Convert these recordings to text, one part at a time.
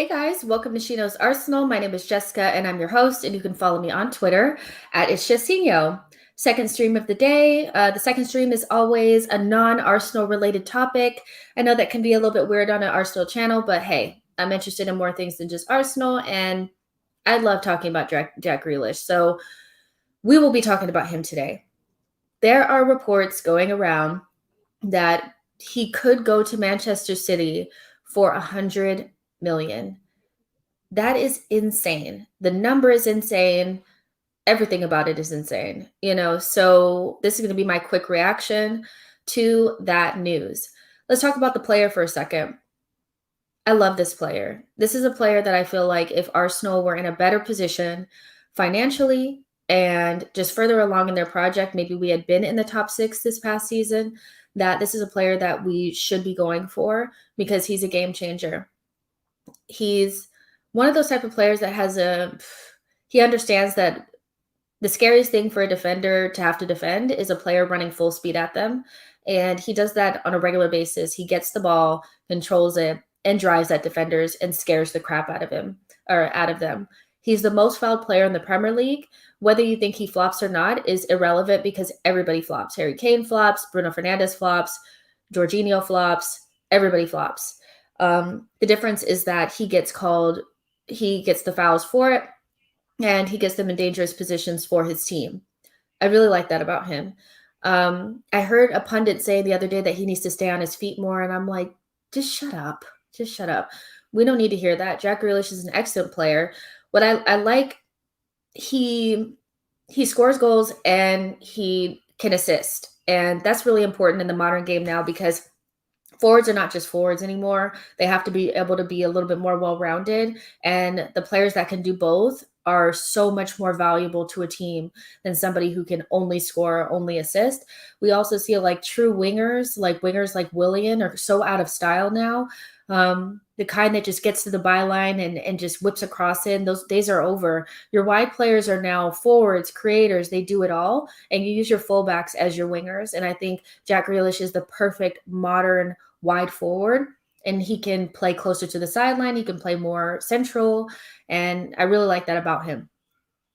Hey guys, welcome to SheKnowsArsenal. My name is Jessica and I'm your host, and you can follow me on Twitter at SheKnowsArsenal. Second stream of the day. The second stream is always a non-Arsenal related topic. I know that can be a little bit weird on an Arsenal channel, but hey, I'm interested in more things than just Arsenal, and I love talking about Jack Grealish. So we will be talking about him today. There are reports going around that he could go to Manchester City for 100 million. That is insane. The number is insane. Everything about it is insane, So this is going to be my quick reaction to that news. Let's talk about the player for a second. I love this player. This is a player that I feel like if Arsenal were in a better position financially and just further along in their project, maybe we had been in the top 6 this past season, that this is a player that we should be going for because he's a game changer. He's one of those type of players that he understands that the scariest thing for a defender to have to defend is a player running full speed at them. And he does that on a regular basis. He gets the ball, controls it, and drives at defenders and scares the crap out of them. He's the most fouled player in the Premier League. Whether you think he flops or not is irrelevant because everybody flops. Harry Kane flops, Bruno Fernandes flops, Jorginho flops, everybody flops. The difference is that he gets the fouls for it, and he gets them in dangerous positions for his team. I really like that about him. I heard a pundit say the other day that he needs to stay on his feet more, and I'm like, just shut up. Just shut up. We don't need to hear that. Jack Grealish is an excellent player. What I like, he scores goals and he can assist. And that's really important in the modern game now because forwards are not just forwards anymore. They have to be able to be a little bit more well-rounded. And the players that can do both are so much more valuable to a team than somebody who can only score, only assist. We also see true wingers like Willian are so out of style now. The kind that just gets to the byline and just whips across it. Those days are over. Your wide players are now forwards, creators. They do it all. And you use your fullbacks as your wingers. And I think Jack Grealish is the perfect modern wide forward. And he can play closer to the sideline. He can play more central. And I really like that about him.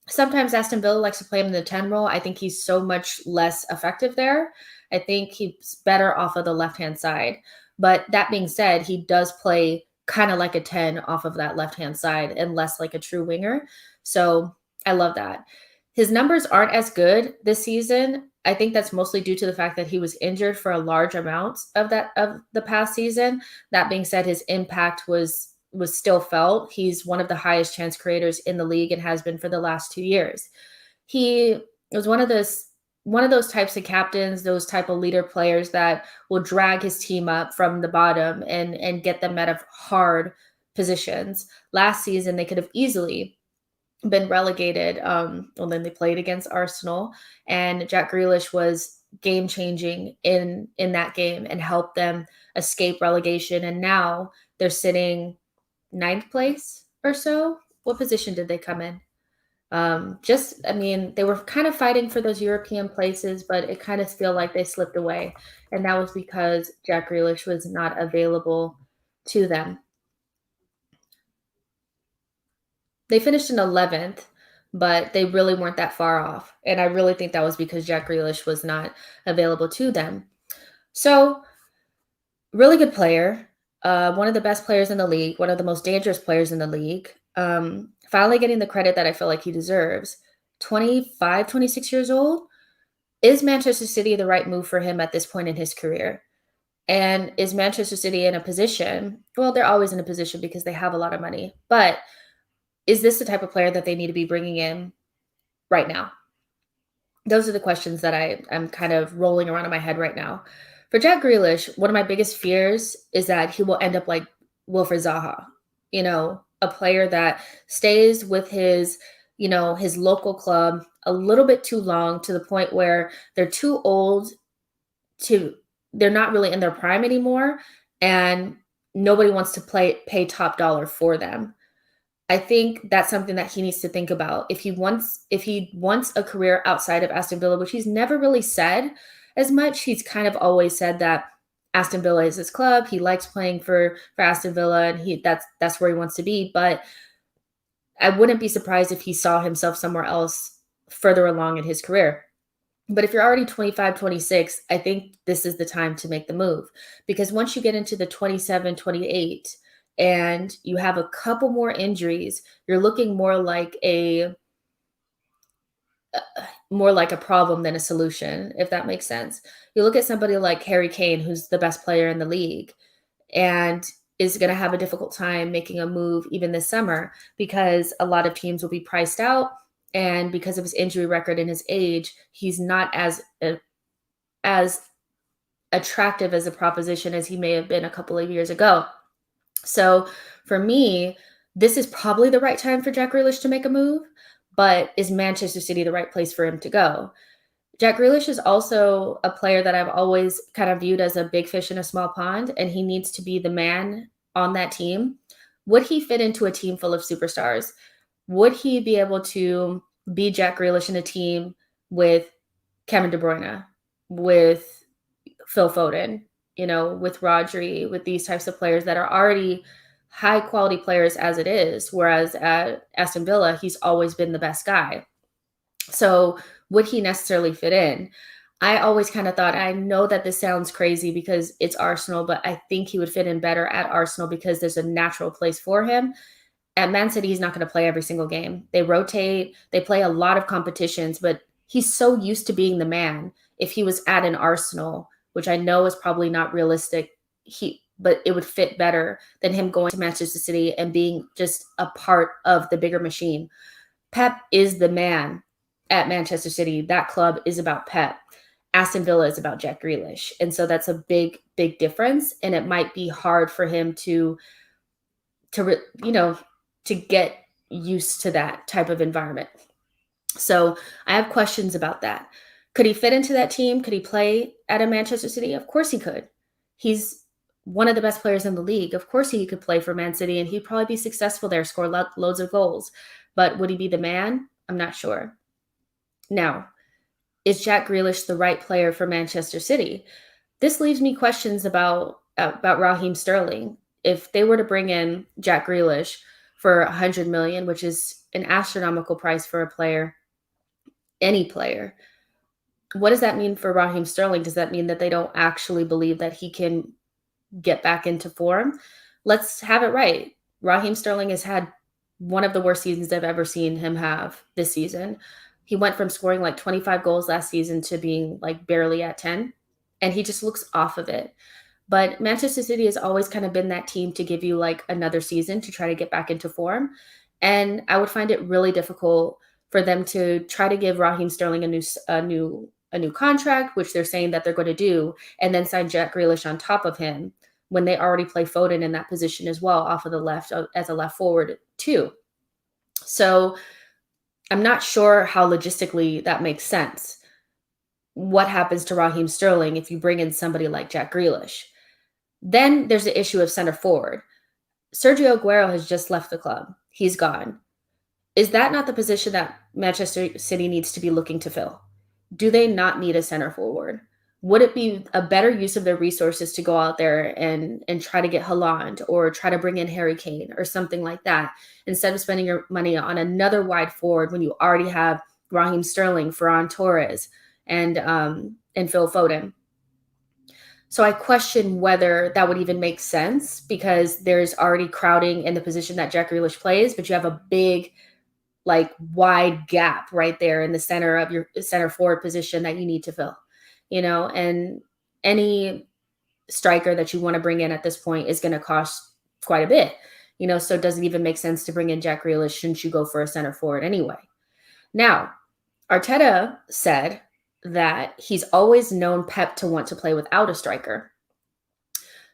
Sometimes Aston Villa likes to play him in the 10 role. I think he's so much less effective there. I think he's better off of the left-hand side. But that being said, he does play kind of like a 10 off of that left-hand side and less like a true winger. So I love that. His numbers aren't as good this season. I think that's mostly due to the fact that he was injured for a large amount of the past season. That being said, his impact was still felt. He's one of the highest chance creators in the league and has been for the last 2 years. He was one of those types of captains, those type of leader players that will drag his team up from the bottom and get them out of hard positions. Last season, they could have easily been relegated. Then they played against Arsenal, and Jack Grealish was game-changing in that game and helped them escape relegation. And now they're sitting 9th place or so. What position did they come in? They were kind of fighting for those European places, but it kind of feel like they slipped away. And that was because Jack Grealish was not available to them. They finished in 11th, but they really weren't that far off. And I really think that was because Jack Grealish was not available to them. So, really good player. One of the best players in the league, one of the most dangerous players in the league. Finally getting the credit that I feel like he deserves. 25, 26 years old. Is Manchester City the right move for him at this point in his career? And is Manchester City in a position? Well, they're always in a position because they have a lot of money. But is this the type of player that they need to be bringing in right now? Those are the questions that I'm kind of rolling around in my head right now. For Jack Grealish, one of my biggest fears is that he will end up like Wilfried Zaha, a player that stays with his local club a little bit too long, to the point where they're too old they're not really in their prime anymore, and nobody wants to pay top dollar for them. I think that's something that he needs to think about. If he wants a career outside of Aston Villa, which he's never really said as much, he's kind of always said that Aston Villa is his club. He likes playing for Aston Villa, and that's where he wants to be. But I wouldn't be surprised if he saw himself somewhere else further along in his career. But if you're already 25, 26, I think this is the time to make the move. Because once you get into the 27, 28, and you have a couple more injuries, you're looking more like a problem than a solution, if that makes sense. You look at somebody like Harry Kane, who's the best player in the league, and is going to have a difficult time making a move even this summer because a lot of teams will be priced out. And because of his injury record and his age, he's not as attractive as a proposition as he may have been a couple of years ago. So for me, this is probably the right time for Jack Grealish to make a move, but is Manchester City the right place for him to go? Jack Grealish is also a player that I've always kind of viewed as a big fish in a small pond, and he needs to be the man on that team. Would he fit into a team full of superstars? Would he be able to be Jack Grealish in a team with Kevin De Bruyne, with Phil Foden, with Rodri, with these types of players that are already high quality players as it is, whereas at Aston Villa, he's always been the best guy. So would he necessarily fit in? I always kind of thought, I know that this sounds crazy because it's Arsenal, but I think he would fit in better at Arsenal because there's a natural place for him. At Man City, he's not going to play every single game. They rotate, they play a lot of competitions, but he's so used to being the man. If he was at an Arsenal, which I know is probably not realistic, but it would fit better than him going to Manchester City and being just a part of the bigger machine. Pep is the man at Manchester City. That club is about Pep. Aston Villa is about Jack Grealish. And so that's a big, big difference. And it might be hard for him to get used to that type of environment. So I have questions about that. Could he fit into that team? Could he play at a Manchester City? Of course he could. He's one of the best players in the league. Of course he could play for Man City, and he'd probably be successful there, score loads of goals. But would he be the man? I'm not sure. Now, is Jack Grealish the right player for Manchester City? This leaves me questions about Raheem Sterling. If they were to bring in Jack Grealish for 100 million, which is an astronomical price for a player, any player, what does that mean for Raheem Sterling? Does that mean that they don't actually believe that he can get back into form? Let's have it right. Raheem Sterling has had one of the worst seasons I've ever seen him have this season. He went from scoring like 25 goals last season to being like barely at 10, and he just looks off of it. But Manchester City has always kind of been that team to give you like another season to try to get back into form. And I would find it really difficult for them to try to give Raheem Sterling a new contract, which they're saying that they're going to do, and then sign Jack Grealish on top of him when they already play Foden in that position as well, off of the left as a left forward too. So I'm not sure how logistically that makes sense. What happens to Raheem Sterling if you bring in somebody like Jack Grealish? Then there's the issue of center forward. Sergio Aguero has just left the club. He's gone. Is that not the position that Manchester City needs to be looking to fill? Do they not need a center forward? Would it be a better use of their resources to go out there and try to get Haaland or try to bring in Harry Kane or something like that instead of spending your money on another wide forward when you already have Raheem Sterling, Ferran Torres, and Phil Foden? So I question whether that would even make sense because there's already crowding in the position that Jack Grealish plays, but you have a big, like, wide gap right there in the center of your center forward position that you need to fill. And any striker that you want to bring in at this point is going to cost quite a bit, so does it even make sense to bring in Jack Grealish? Shouldn't you go for a center forward anyway? Now, Arteta said that he's always known Pep to want to play without a striker.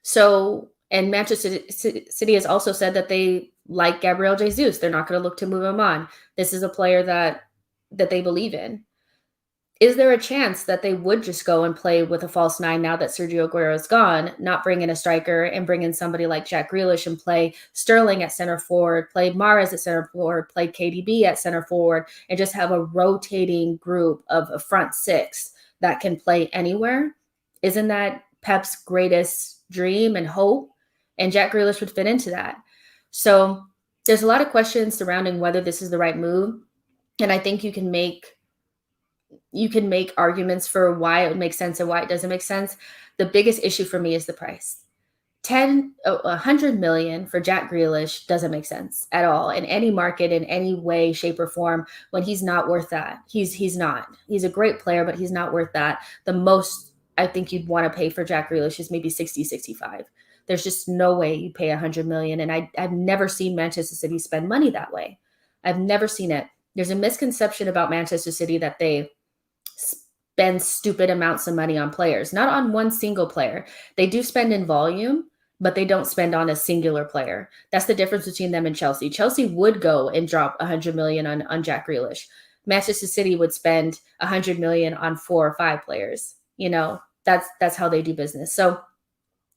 So, and Manchester City has also said that they like Gabriel Jesus. They're not going to look to move him on. This is a player that they believe in. Is there a chance that they would just go and play with a false nine now that Sergio Aguero is gone, not bring in a striker and bring in somebody like Jack Grealish and play Sterling at center forward, play Mahrez at center forward, play KDB at center forward, and just have a rotating group of a front six that can play anywhere? Isn't that Pep's greatest dream and hope, and Jack Grealish would fit into that. So there's a lot of questions surrounding whether this is the right move, and I think you can make arguments for why it would make sense and why it doesn't make sense. The biggest issue for me is the price. 100 million for Jack Grealish doesn't make sense at all in any market, in any way, shape, or form, when he's not worth that. He's not. He's a great player, but he's not worth that. The most I think you'd want to pay for Jack Grealish is maybe 60, 65. There's just no way you pay 100 million. And I've never seen Manchester City spend money that way. I've never seen it. There's a misconception about Manchester City that they spend stupid amounts of money on players, not on one single player. They do spend in volume, but they don't spend on a singular player. That's the difference between them and Chelsea. Chelsea would go and drop 100 million on Jack Grealish. Manchester City would spend 100 million on 4 or 5 players. That's how they do business. So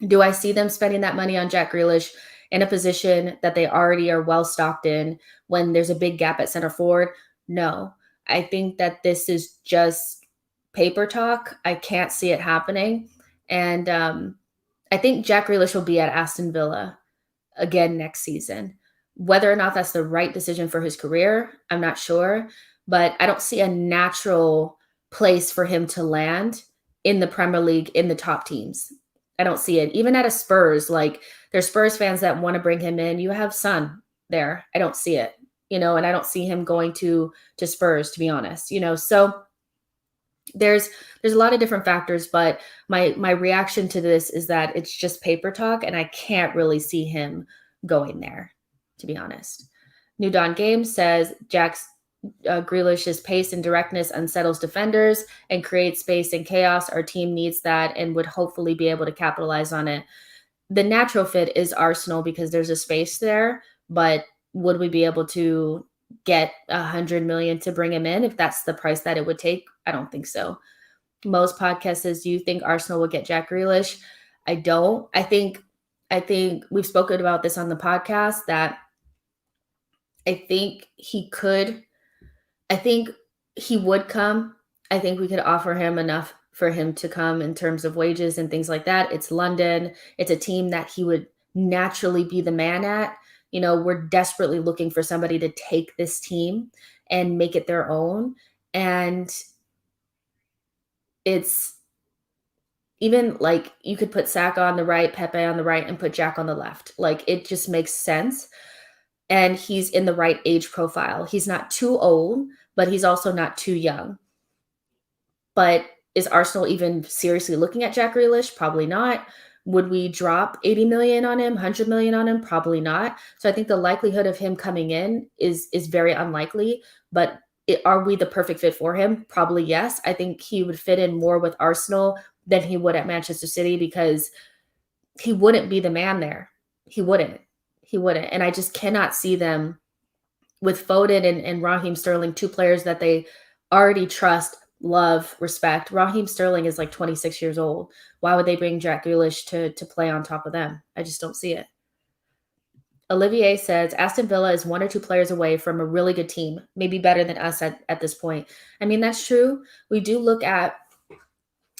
do I see them spending that money on Jack Grealish in a position that they already are well stocked in when there's a big gap at center forward? No. I think that this is just paper talk. I can't see it happening. And I think Jack Grealish will be at Aston Villa again next season. Whether or not that's the right decision for his career, I'm not sure. But I don't see a natural place for him to land in the Premier League in the top teams. I don't see it. Even at a Spurs, like there's Spurs fans that want to bring him in. You have Son there. I don't see it, and I don't see him going to Spurs, to be honest, so there's a lot of different factors, but my reaction to this is that it's just paper talk, and I can't really see him going there, to be honest. New Dawn Games says Jack's Grealish's pace and directness unsettles defenders and creates space and chaos. Our team needs that and would hopefully be able to capitalize on it. The natural fit is Arsenal because there's a space there, but would we be able to get 100 million to bring him in if that's the price that it would take? I don't think so. Most podcast says, do you think Arsenal will get Jack Grealish? I don't. I think we've spoken about this on the podcast that I think he could. I think he would come. I think we could offer him enough for him to come in terms of wages and things like that. It's London. It's a team that he would naturally be the man at. We're desperately looking for somebody to take this team and make it their own. And it's even like you could put Saka on the right, Pepe on the right, and put Jack on the left. Like it just makes sense. And he's in the right age profile. He's not too old, but he's also not too young. But is Arsenal even seriously looking at Jack Grealish? Probably not. Would we drop 80 million on him, 100 million on him? Probably not. So I think the likelihood of him coming in is very unlikely. But are we the perfect fit for him? Probably yes. I think he would fit in more with Arsenal than he would at Manchester City because he wouldn't be the man there. He wouldn't. And I just cannot see them with Foden and Raheem Sterling, 2 players that they already trust, love, respect. Raheem Sterling is like 26 years old. Why would they bring Jack Grealish to play on top of them? I just don't see it. Olivier says, Aston Villa is 1 or 2 players away from a really good team, maybe better than us at this point. I mean, that's true. We do look at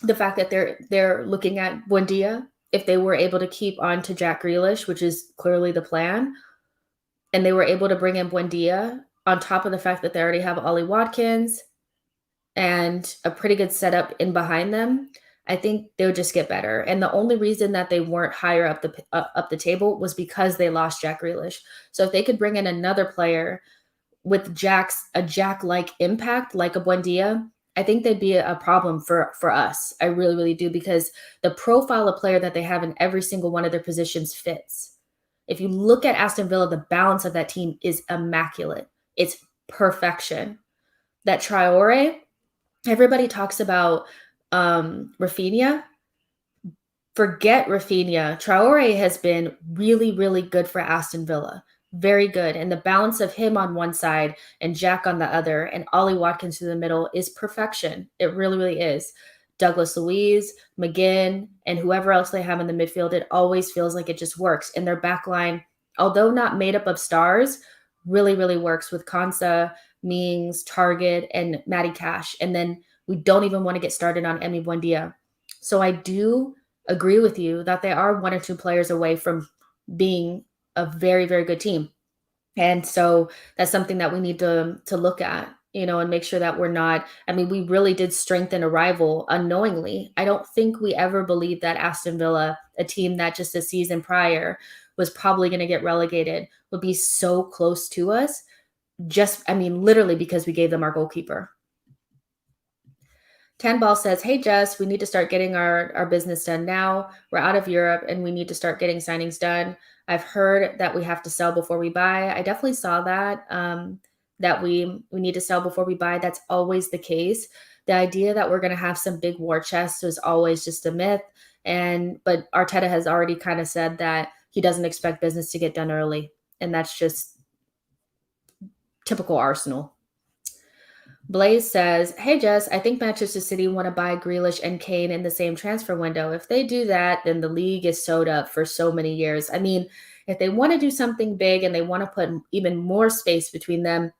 the fact that they're looking at Buendia. If they were able to keep on to Jack Grealish, which is clearly the plan, and they were able to bring in Buendia on top of the fact that they already have Ollie Watkins and a pretty good setup in behind them, I think they would just get better. And the only reason that they weren't higher up the table was because they lost Jack Grealish. So if they could bring in another player with a Jack-like impact, like a Buendia, I think they'd be a problem for us. I really, really do, because the profile of player that they have in every single one of their positions fits. If you look at Aston Villa, the balance of that team is immaculate. It's perfection. That Traore, everybody talks about Rafinha. Forget Rafinha. Traore has been really, really good for Aston Villa. Very good. And the balance of him on one side and Jack on the other and Ollie Watkins in the middle is perfection. It really, really is. Douglas Luiz, McGinn, and whoever else they have in the midfield, it always feels like it just works. And their back line, although not made up of stars, really, really works with Konsa, Mings, Target, and Matty Cash. And then we don't even want to get started on Emi Buendia. So I do agree with you that they are 1 or 2 players away from being a very, very good team. And so that's something that we need to look at, and make sure that we're not. I mean, we really did strengthen a rival unknowingly. I don't think we ever believed that Aston Villa, a team that just a season prior was probably going to get relegated, would be so close to us. I mean, literally because we gave them our goalkeeper. 10 Ball says, "Hey, Jess, we need to start getting our business done now. We're out of Europe and we need to start getting signings done. I've heard that we have to sell before we buy." I definitely saw that, that we need to sell before we buy. That's always the case. The idea that we're going to have some big war chest is always just a myth. But Arteta has already kind of said that he doesn't expect business to get done early. And that's just typical Arsenal. Blaze says, "Hey Jess, I think Manchester City want to buy Grealish and Kane in the same transfer window. If they do that, then the league is sewed up for so many years." I mean, if they want to do something big and they want to put even more space between them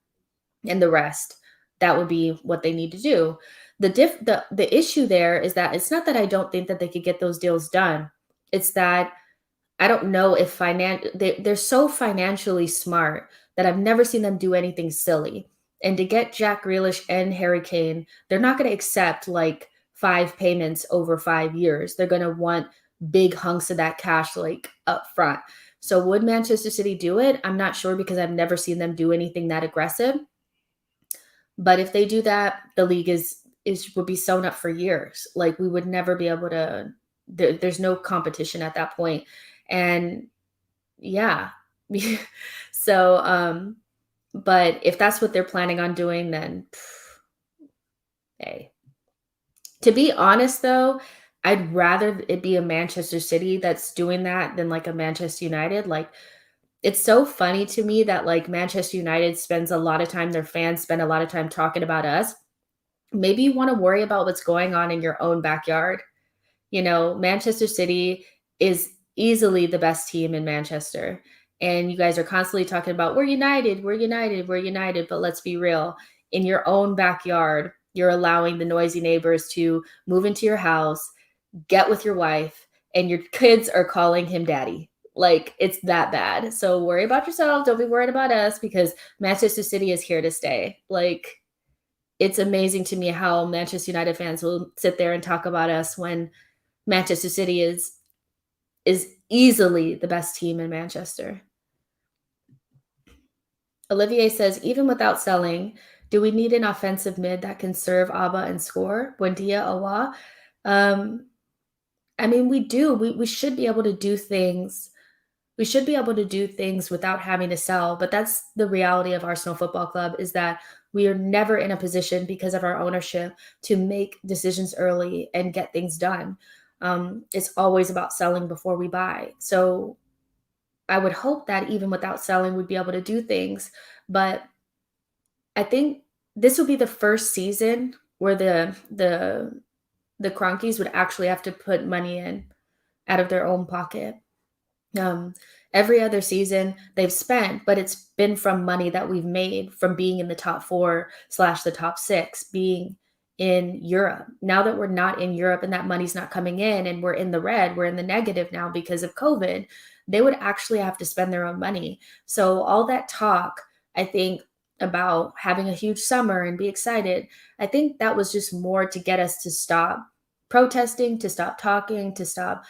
and the rest, that would be what they need to do. The issue there is that it's not that I don't think that they could get those deals done. It's that I don't know if they're so financially smart that I've never seen them do anything silly. And to get Jack Grealish and Harry Kane, they're not going to accept like 5 payments over 5 years. They're going to want big hunks of that cash like up front. So would Manchester City do it? I'm not sure because I've never seen them do anything that aggressive. But if they do that, the league would be sewn up for years. Like we would never be able to. There's no competition at that point. And yeah. So but if that's what they're planning on doing, then hey. To be honest though, I'd rather it be a Manchester City that's doing that than like a Manchester United. Like it's so funny to me that like Manchester United spends a lot of time, their fans spend a lot of time talking about us. Maybe you want to worry about what's going on in your own backyard. Manchester City is easily the best team in Manchester. And you guys are constantly talking about we're united, we're united, we're united. But let's be real. In your own backyard, you're allowing the noisy neighbors to move into your house, get with your wife, and your kids are calling him daddy. Like it's that bad. So worry about yourself. Don't be worried about us because Manchester City is here to stay. Like it's amazing to me how Manchester United fans will sit there and talk about us when Manchester City is easily the best team in Manchester. Olivier says, "Even without selling, do we need an offensive mid that can serve Abba and score? Buendia, Awa?" I mean, we do. We should be able to do things. We should be able to do things without having to sell. But that's the reality of Arsenal Football Club is that we are never in a position because of our ownership to make decisions early and get things done. It's always about selling before we buy. So I would hope that even without selling, we'd be able to do things. But I think this would be the first season where the Cronkies would actually have to put money in out of their own pocket. Every other season they've spent, but it's been from money that we've made from being in the top 4 / the top 6, being in Europe. Now that we're not in Europe and that money's not coming in and we're in the red, we're in the negative now because of COVID, they would actually have to spend their own money. So all that talk, I think, about having a huge summer and be excited, I think that was just more to get us to stop protesting, to stop talking, to stop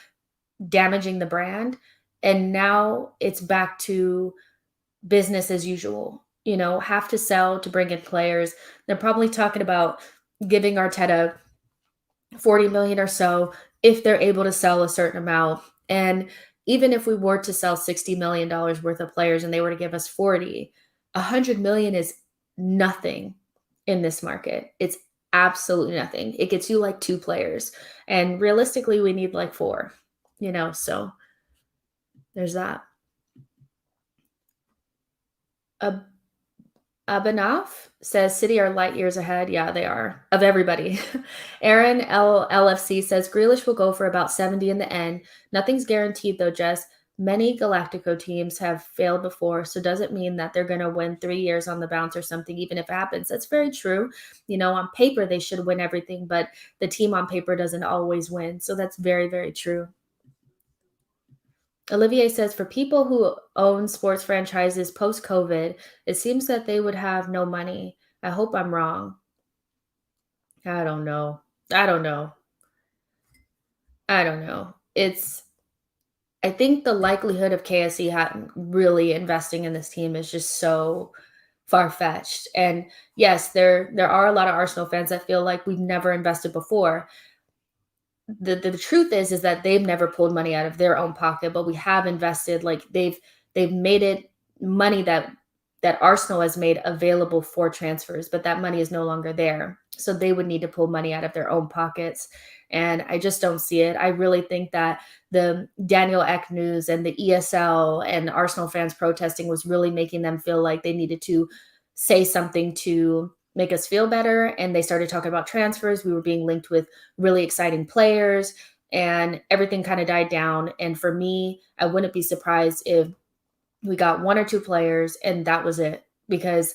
damaging the brand. And now it's back to business as usual. Have to sell to bring in players. They're probably talking about giving Arteta 40 million or so if they're able to sell a certain amount. And even if we were to sell $60 million worth of players and they were to give us 40, 100 million is nothing in this market. It's absolutely nothing. It gets you like 2 players. And realistically, we need like 4, so there's that. Abanaf says City are light years ahead. Yeah, they are, of everybody. Aaron LFC says Grealish will go for about 70 in the end. Nothing's guaranteed though, Jess. Many Galactico teams have failed before, so doesn't mean that they're going to win 3 years on the bounce or something, even if it happens. That's very true. On paper, they should win everything, but the team on paper doesn't always win. So that's very, very true. Olivier says, for people who own sports franchises post COVID, it seems that they would have no money. I hope I'm wrong. I don't know. I don't know. I don't know. I think the likelihood of KSE really investing in this team is just so far fetched. And yes, there are a lot of Arsenal fans that feel like we've never invested before. The truth is that they've never pulled money out of their own pocket, but we have invested. Like they've made it money that Arsenal has made available for transfers, but that money is no longer there. So they would need to pull money out of their own pockets. And I just don't see it. I really think that the Daniel Ek news and the ESL and Arsenal fans protesting was really making them feel like they needed to say something to make us feel better. And they started talking about transfers. We were being linked with really exciting players, and everything kind of died down. And for me, I wouldn't be surprised if we got one or two players and that was it, because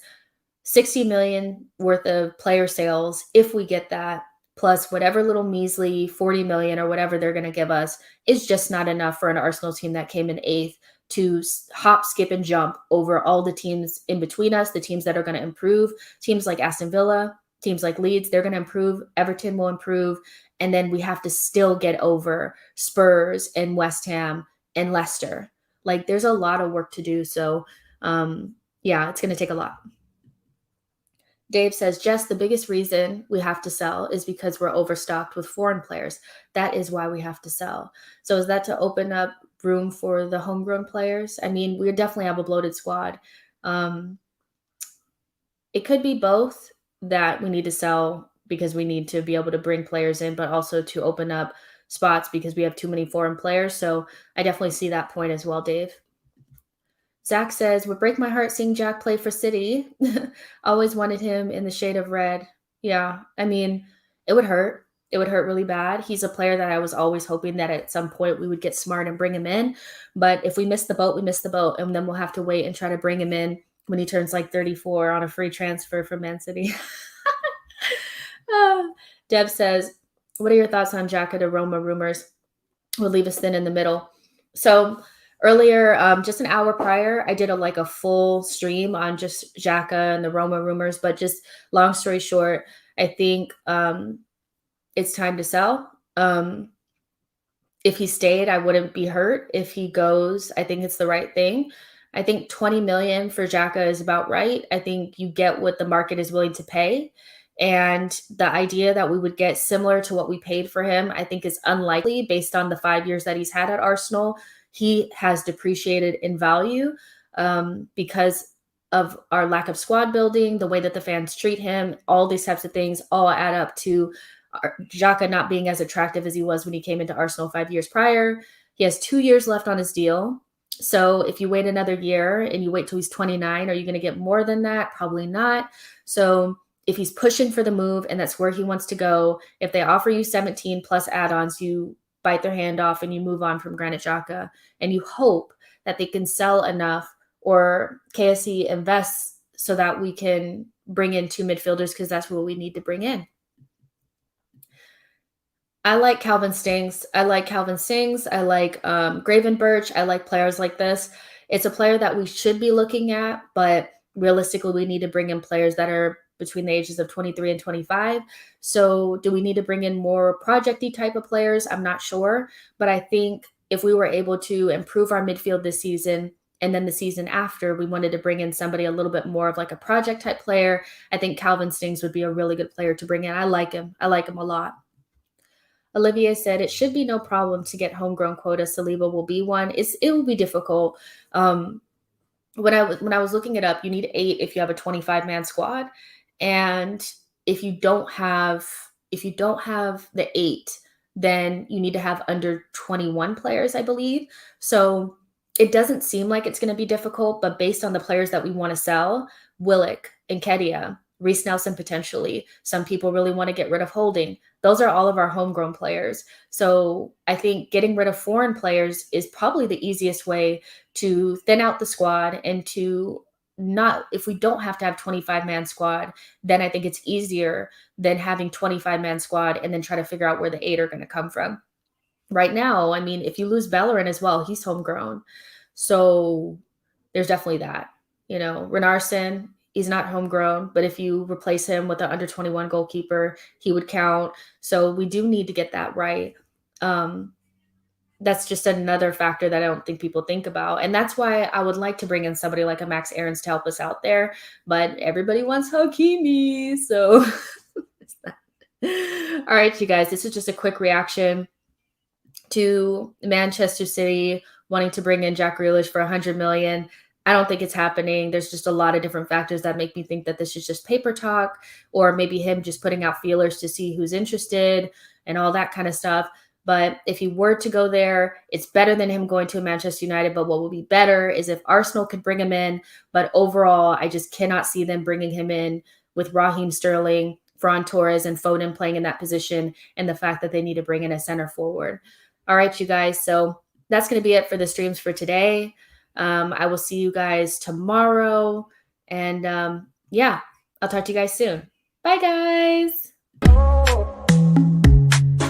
60 million worth of player sales, if we get that, plus whatever little measly 40 million or whatever they're going to give us, is just not enough for an Arsenal team that came in eighth to hop, skip, and jump over all the teams in between us, the teams that are going to improve, teams like Aston Villa, teams like Leeds, they're going to improve, Everton will improve, and then we have to still get over Spurs and West Ham and Leicester. Like, there's a lot of work to do. So, yeah, it's going to take a lot. Dave says, Jess, the biggest reason we have to sell is because we're overstocked with foreign players. That is why we have to sell. So is that to open up room for the homegrown players? I mean, we definitely have a bloated squad. It could be both, that we need to sell because we need to be able to bring players in, but also to open up spots because we have too many foreign players. So I definitely see that point as well, Dave. Zach says, would break my heart seeing Jack play for City. Always wanted him in the shade of red. Yeah, I mean, it would hurt. It would hurt really bad. He's a player that I was always hoping that at some point we would get smart and bring him in. But if we miss the boat, we miss the boat. And then we'll have to wait and try to bring him in when he turns like 34 on a free transfer from Man City. Deb says, what are your thoughts on Xhaka to Roma rumors? We'll leave us thin in the middle. So earlier, just an hour prior, I did a full stream on just Xhaka and the Roma rumors. But just long story short, I think it's time to sell. If he stayed, I wouldn't be hurt. If he goes, I think it's the right thing. I think 20 million for Xhaka is about right. I think you get what the market is willing to pay. And the idea that we would get similar to what we paid for him, I think is unlikely based on the 5 years that he's had at Arsenal. He has depreciated in value because of our lack of squad building, the way that the fans treat him, all these types of things all add up to Xhaka not being as attractive as he was when he came into Arsenal 5 years prior. He has 2 years left on his deal. So if you wait another year and you wait till he's 29, are you going to get more than that? Probably not. So if he's pushing for the move and that's where he wants to go, if they offer you 17 plus add-ons, you bite their hand off and you move on from Granit Xhaka, and you hope that they can sell enough or KSE invests so that we can bring in two midfielders, because that's what we need to bring in. I like Calvin Stings. I like Gravenberch. I like players like this. It's a player that we should be looking at, but realistically, we need to bring in players that are between the ages of 23 and 25. So do we need to bring in more project-y type of players? I'm not sure. But I think if we were able to improve our midfield this season, and then the season after, we wanted to bring in somebody a little bit more of like a project type player, I think Calvin Stings would be a really good player to bring in. I like him. I like him a lot. Olivier said, it should be no problem to get homegrown quota. Saliba will be one. It will be difficult. When I was looking it up, you need 8 if you have a 25-man squad. And if you don't have the 8, then you need to have under 21 players, I believe. So it doesn't seem like it's going to be difficult, but based on the players that we want to sell, Willock and Kedia, Reece Nelson potentially. Some people really want to get rid of Holding. Those are all of our homegrown players. So I think getting rid of foreign players is probably the easiest way to thin out the squad and to not, if we don't have to have 25-man squad, then I think it's easier than having 25-man squad and then try to figure out where the 8 are going to come from. Right now, I mean, if you lose Bellerin as well, he's homegrown. So there's definitely that. Renarson, he's not homegrown, but if you replace him with an under 21 goalkeeper, he would count. So we do need to get that right. That's just another factor that I don't think people think about. And that's why I would like to bring in somebody like a Max Aarons to help us out there. But everybody wants Hakimi. So all right, you guys, this is just a quick reaction to Manchester City wanting to bring in Jack Grealish for $100 million. I don't think it's happening. There's just a lot of different factors that make me think that this is just paper talk, or maybe him just putting out feelers to see who's interested and all that kind of stuff. But if he were to go there, it's better than him going to Manchester United. But what will be better is if Arsenal could bring him in. But overall, I just cannot see them bringing him in with Raheem Sterling, Ferran Torres, and Foden playing in that position, and the fact that they need to bring in a center forward. All right, you guys. So that's going to be it for the streams for today. I will see you guys tomorrow. And yeah, I'll talk to you guys soon. Bye, guys.